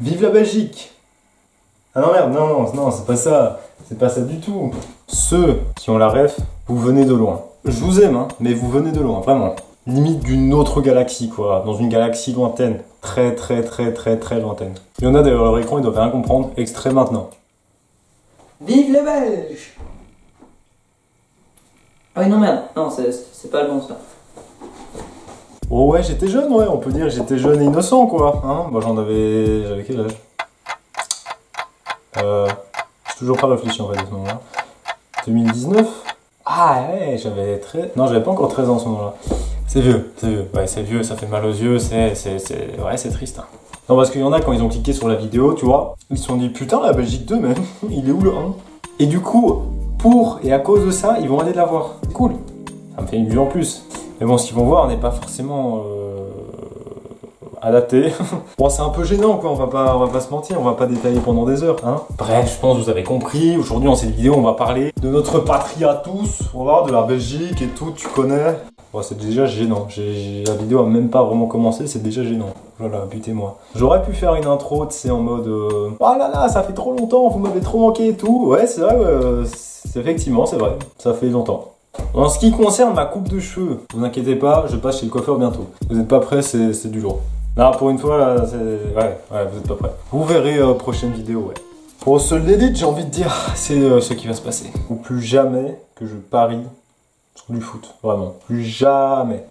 Vive la Belgique! Ah non merde, non, c'est pas ça. C'est pas ça du tout. Ceux qui ont la ref, vous venez de loin. Je vous aime, hein, mais vous venez de loin, vraiment. Limite d'une autre galaxie, quoi. Dans une galaxie lointaine. Très lointaine. Il y en a derrière leur écran, ils doivent rien comprendre. Extrait maintenant. Vive les Belges! Ah oui, non merde, non, c'est pas le bon ça. Oh ouais, j'étais jeune, ouais, on peut dire que j'étais jeune et innocent, quoi. Hein, moi j'avais quel âge? J'ai toujours pas réfléchi en fait à ce moment-là. 2019? Ah ouais, j'avais non, j'avais pas encore 13 ans à ce moment-là. C'est vieux. Ouais, c'est vieux, ça fait mal aux yeux, ouais, c'est triste. Hein. Non, parce qu'il y en a, quand ils ont cliqué sur la vidéo, tu vois, ils se sont dit, putain, la Belgique 2, même, il est où le 1? Et du coup, à cause de ça, ils vont aller la voir. C'est cool. Ça me fait une vue en plus. Mais bon, ce qu'ils vont voir n'est pas forcément adapté. Bon, c'est un peu gênant, quoi, on va pas se mentir, on va pas détailler pendant des heures, hein. Bref, je pense que vous avez compris. Aujourd'hui, dans cette vidéo, on va parler de notre patrie à tous. On va voir de la Belgique et tout, tu connais. Bon, c'est déjà gênant. La vidéo a même pas vraiment commencé, c'est déjà gênant. Voilà, butez-moi. J'aurais pu faire une intro, tu sais, en mode oh là là, ça fait trop longtemps, vous m'avez trop manqué et tout. Ouais, c'est vrai, effectivement, c'est vrai. Ça fait longtemps. En ce qui concerne ma coupe de cheveux, vous inquiétez pas, je passe chez le coiffeur bientôt. Vous n'êtes pas prêts, c'est du lourd. Là, pour une fois, là, ouais, vous êtes pas prêts. Vous verrez prochaine vidéo, ouais. Pour ce l'élite, j'ai envie de dire, c'est ce qui va se passer. Ou plus jamais que je parie sur du foot, vraiment. Plus jamais.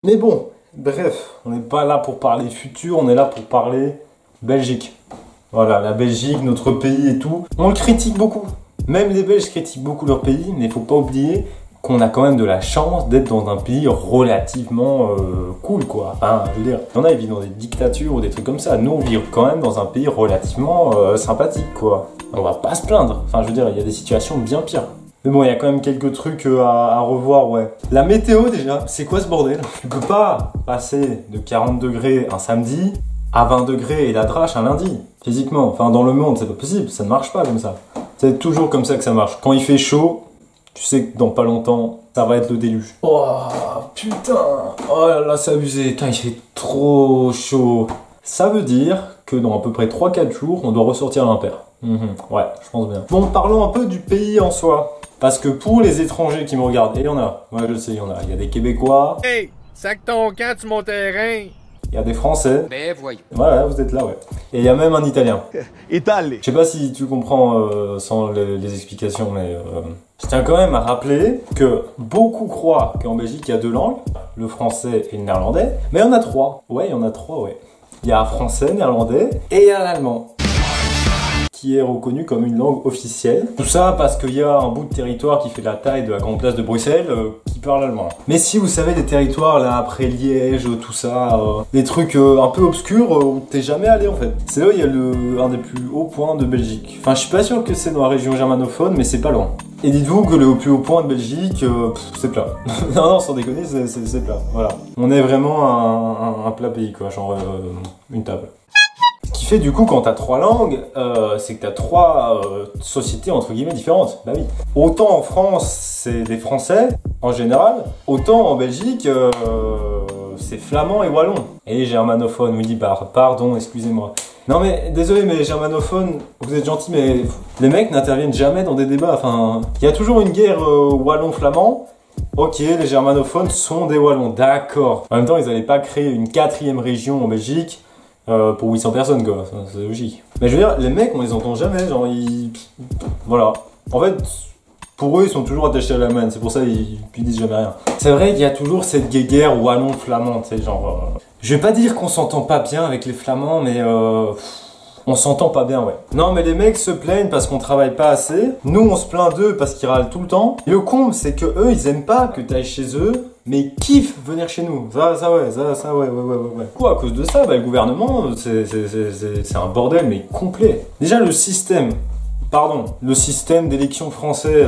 Mais bon, bref, on n'est pas là pour parler futur, on est là pour parler Belgique. Voilà, la Belgique, notre pays et tout. On le critique beaucoup. Même les Belges critiquent beaucoup leur pays, mais il faut pas oublier qu'on a quand même de la chance d'être dans un pays relativement cool, quoi. Enfin, je veux dire, il y en a, ils vivent dans des dictatures ou des trucs comme ça. Nous, on vit quand même dans un pays relativement sympathique, quoi. On va pas se plaindre. Enfin, je veux dire, il y a des situations bien pires. Mais bon, il y a quand même quelques trucs à revoir, ouais. La météo, déjà, c'est quoi ce bordel? Tu peux pas passer de 40 degrés un samedi à 20 degrés et la drache un lundi. Physiquement, enfin, dans le monde, c'est pas possible. Ça ne marche pas comme ça. C'est toujours comme ça que ça marche. Quand il fait chaud, tu sais que dans pas longtemps, ça va être le déluge. Oh, putain. Oh là là, c'est abusé. Putain, il fait trop chaud. Ça veut dire que dans à peu près 3-4 jours, on doit ressortir l'impair. Ouais, je pense bien. Bon, parlons un peu du pays en soi. Parce que pour les étrangers qui me regardent, et il y en a, ouais je le sais, il y en a. Il y a des Québécois. Hey, sac ton camp sur mon terrain. Il y a des Français. Ben voyons. Voilà, vous êtes là, ouais. Et il y a même un Italien. Italie. Je sais pas si tu comprends sans les explications, mais je tiens quand même à rappeler que beaucoup croient qu'en Belgique il y a 2 langues, le français et le néerlandais, mais il y en a 3. Ouais, il y en a 3, ouais. Il y a un français, néerlandais et il y a l'allemand, qui est reconnu comme une langue officielle. Tout ça parce qu'il y a un bout de territoire qui fait la taille de la grande place de Bruxelles qui parle allemand. Mais si vous savez des territoires là après Liège, tout ça, des trucs un peu obscurs où t'es jamais allé en fait. C'est là où il y a un des plus hauts points de Belgique. Enfin je suis pas sûr que c'est dans la région germanophone mais c'est pas loin. Et dites-vous que le plus haut point de Belgique, c'est plat. Non, sans déconner, c'est plat. Voilà. On est vraiment un plat pays quoi, genre une table. Ce qui fait du coup quand t'as 3 langues, c'est que t'as 3 sociétés entre guillemets différentes. Bah oui. Autant en France c'est des Français en général, autant en Belgique c'est flamand et wallon. Et germanophone, oui pardon, excusez-moi. Non mais désolé mais germanophone, vous êtes gentil mais les mecs n'interviennent jamais dans des débats. Enfin, il y a toujours une guerre wallon-flamand. Ok, les germanophones sont des wallons, d'accord. En même temps ils n'allaient pas créer une 4e région en Belgique. Pour 800 personnes quoi, c'est logique. Mais je veux dire, les mecs on les entend jamais, genre ils... Voilà. En fait, pour eux ils sont toujours attachés à l'Allemagne, c'est pour ça ils disent jamais rien. C'est vrai qu'il y a toujours cette guéguerre wallon-flamand, tu sais, genre... Je vais pas dire qu'on s'entend pas bien avec les flamands, mais on s'entend pas bien, ouais. Non mais les mecs se plaignent parce qu'on travaille pas assez, nous on se plaint d'eux parce qu'ils râlent tout le temps. Et le comble c'est que eux ils aiment pas que t'ailles chez eux, mais ils kiffent venir chez nous. Ça ouais. Du coup, à cause de ça, le gouvernement, c'est un bordel, mais complet. Déjà, le système d'élection français,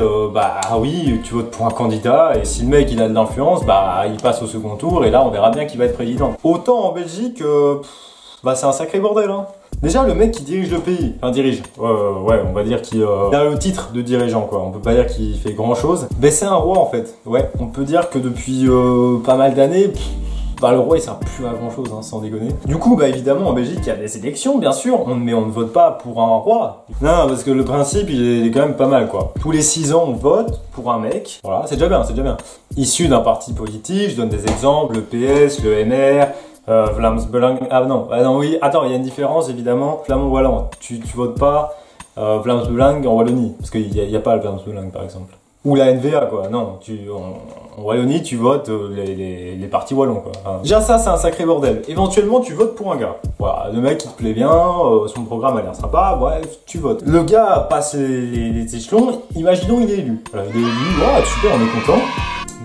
oui, tu votes pour un candidat, et si le mec, il a de l'influence, il passe au second tour, et là, on verra bien qui va être président. Autant en Belgique, c'est un sacré bordel, hein. Déjà, le mec qui dirige le pays, enfin dirige, ouais, on va dire qu'il a le titre de dirigeant, quoi. On peut pas dire qu'il fait grand chose. Mais c'est un roi, en fait. Ouais, on peut dire que depuis pas mal d'années, bah, le roi il sert plus à grand chose, hein, sans déconner. Du coup, bah évidemment, en Belgique, il y a des élections, bien sûr, mais on ne vote pas pour un roi. Non, parce que le principe, il est quand même pas mal, quoi. Tous les 6 ans, on vote pour un mec. Voilà, c'est déjà bien, c'est déjà bien. Issu d'un parti politique, je donne des exemples, le PS, le MR, Vlaams Belang. Ah non, oui, attends, il y a une différence, évidemment. Flamand Wallon, tu votes pas Vlaams Belang en Wallonie, parce qu'il n'y a pas le Vlaams Belang, par exemple. Ou la NVA, quoi. Non, en Wallonie, tu votes les partis wallons, quoi. Enfin, déjà, ça, c'est un sacré bordel. Éventuellement, tu votes pour un gars. Voilà, le mec, il te plaît bien, son programme a l'air sympa, bref, tu votes. Le gars passe les échelons, imaginons, il est élu. Voilà, il est élu, voilà, super, on est content.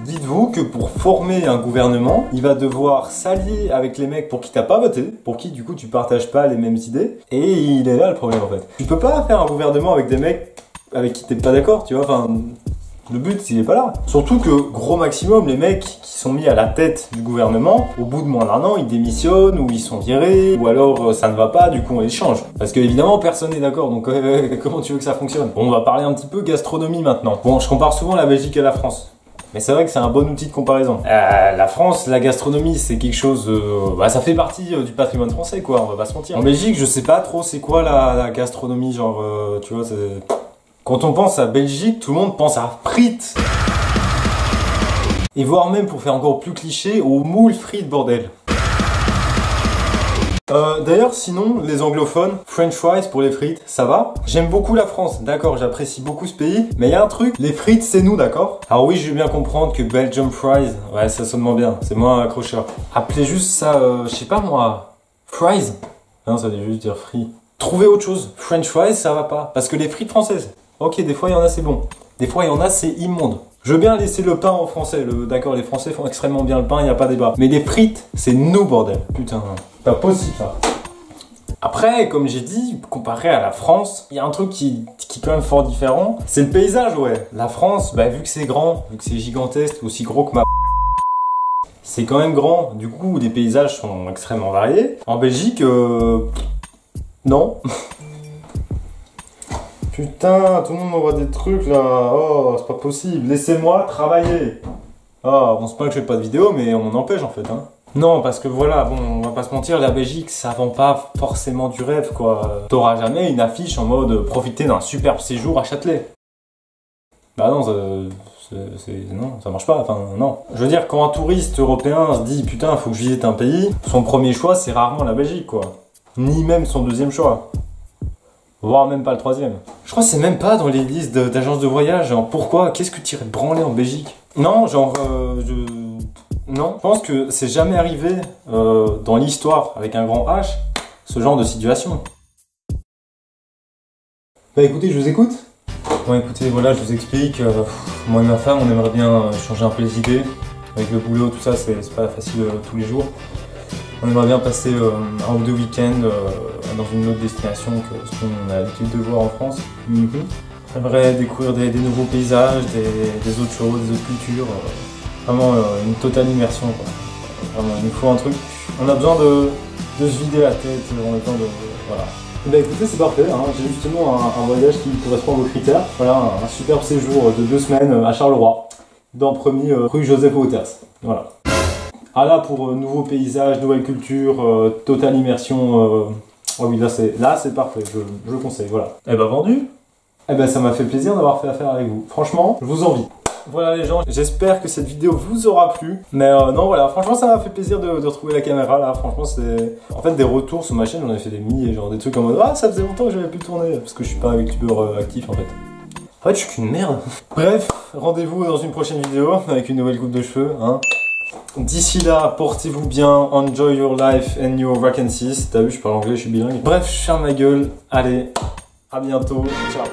Dites-vous que pour former un gouvernement, il va devoir s'allier avec les mecs pour qui t'as pas voté, pour qui, du coup, tu partages pas les mêmes idées. Et il est là, le problème, en fait. Tu peux pas faire un gouvernement avec des mecs avec qui t'es pas d'accord, tu vois, enfin... Le but, il est pas là. Surtout que, gros maximum, les mecs qui sont mis à la tête du gouvernement, au bout de moins d'1 an, ils démissionnent, ou ils sont virés, ou alors ça ne va pas, du coup on les change. Parce que évidemment, personne n'est d'accord, donc comment tu veux que ça fonctionne? Bon, on va parler un petit peu gastronomie maintenant. Bon, je compare souvent la Belgique et la France. Mais c'est vrai que c'est un bon outil de comparaison. La France, la gastronomie, c'est quelque chose... bah, ça fait partie du patrimoine français, quoi, on va pas se mentir. En Belgique, je sais pas trop c'est quoi la gastronomie, genre, tu vois, c'est... Quand on pense à Belgique, tout le monde pense à frites. Et voire même, pour faire encore plus cliché, aux moules frites, bordel. D'ailleurs, sinon, les anglophones, French fries pour les frites, ça va. J'aime beaucoup la France, d'accord, j'apprécie beaucoup ce pays. Mais il y a un truc, les frites, c'est nous, d'accord? Alors oui, je veux bien comprendre que Belgium fries, ouais, ça sonne moins bien, c'est moins accrocheur. Appelez juste ça, je sais pas moi, fries. Non, ça veut juste dire free. Trouvez autre chose. French fries, ça va pas. Parce que les frites françaises, ok, des fois il y en a c'est bon, des fois il y en a c'est immonde. Je veux bien laisser le pain aux Français, d'accord, les Français font extrêmement bien le pain, il n'y a pas débat. Mais les frites, c'est nous bordel, putain, pas possible ça. Après, comme j'ai dit, comparé à la France, il y a un truc qui est quand même fort différent, c'est le paysage, ouais. La France, bah, vu que c'est grand, vu que c'est gigantesque, aussi gros que ma... C'est quand même grand, du coup les paysages sont extrêmement variés. En Belgique, non. Putain, tout le monde m'envoie des trucs là, oh c'est pas possible, laissez-moi travailler. Oh, on se plaint que je fais pas de vidéo, mais on m'en empêche en fait, hein. Non, parce que voilà, bon, on va pas se mentir, la Belgique, ça vend pas forcément du rêve, quoi. T'auras jamais une affiche en mode profiter d'un superbe séjour à Châtelet. Bah non, non, ça marche pas, enfin non. Je veux dire, quand un touriste européen se dit putain, faut que je visite un pays, son premier choix c'est rarement la Belgique, quoi. Ni même son deuxième choix. Voire même pas le troisième. Je crois que c'est même pas dans les listes d'agences de voyage. Genre, pourquoi? Qu'est-ce que tu irais te branler en Belgique? Non, genre, non. Je pense que c'est jamais arrivé dans l'histoire, avec un grand H, ce genre de situation. Bah écoutez, je vous écoute. Bon écoutez, voilà, je vous explique. Moi et ma femme, on aimerait bien changer un peu les idées. Avec le boulot, tout ça, c'est pas facile tous les jours. On aimerait bien passer 1 ou 2 week-ends dans une autre destination que ce qu'on a l'habitude de voir en France. On aimerait découvrir des nouveaux paysages, des autres choses, des autres cultures. Vraiment une totale immersion, quoi. Vraiment, il nous faut un truc. On a besoin de se vider la tête, on a besoin de... Voilà. Bah écoutez, c'est parfait, hein. J'ai justement un voyage qui correspond à vos critères. Voilà, un superbe séjour de 2 semaines à Charleroi, dans promis rue Joseph Wouters. Voilà. Ah là, pour nouveaux paysages, nouvelle culture, totale immersion, oh oui, là c'est parfait, je le conseille, voilà. Eh ben vendu. Eh ben ça m'a fait plaisir d'avoir fait affaire avec vous. Franchement, je vous envie. Voilà les gens, j'espère que cette vidéo vous aura plu. Mais non voilà, franchement ça m'a fait plaisir de retrouver la caméra là. Franchement c'est... En fait des retours sur ma chaîne, j'en ai fait des milliers, genre des trucs en mode ah ça faisait longtemps que j'avais pu tourner. Parce que je suis pas un youtubeur actif en fait. En fait je suis qu'une merde. Bref, rendez-vous dans une prochaine vidéo avec une nouvelle coupe de cheveux, hein. D'ici là, portez-vous bien, enjoy your life and your vacancies. T'as vu, je parle anglais, je suis bilingue. Bref, je ferme ma gueule. Allez, à bientôt. Ciao.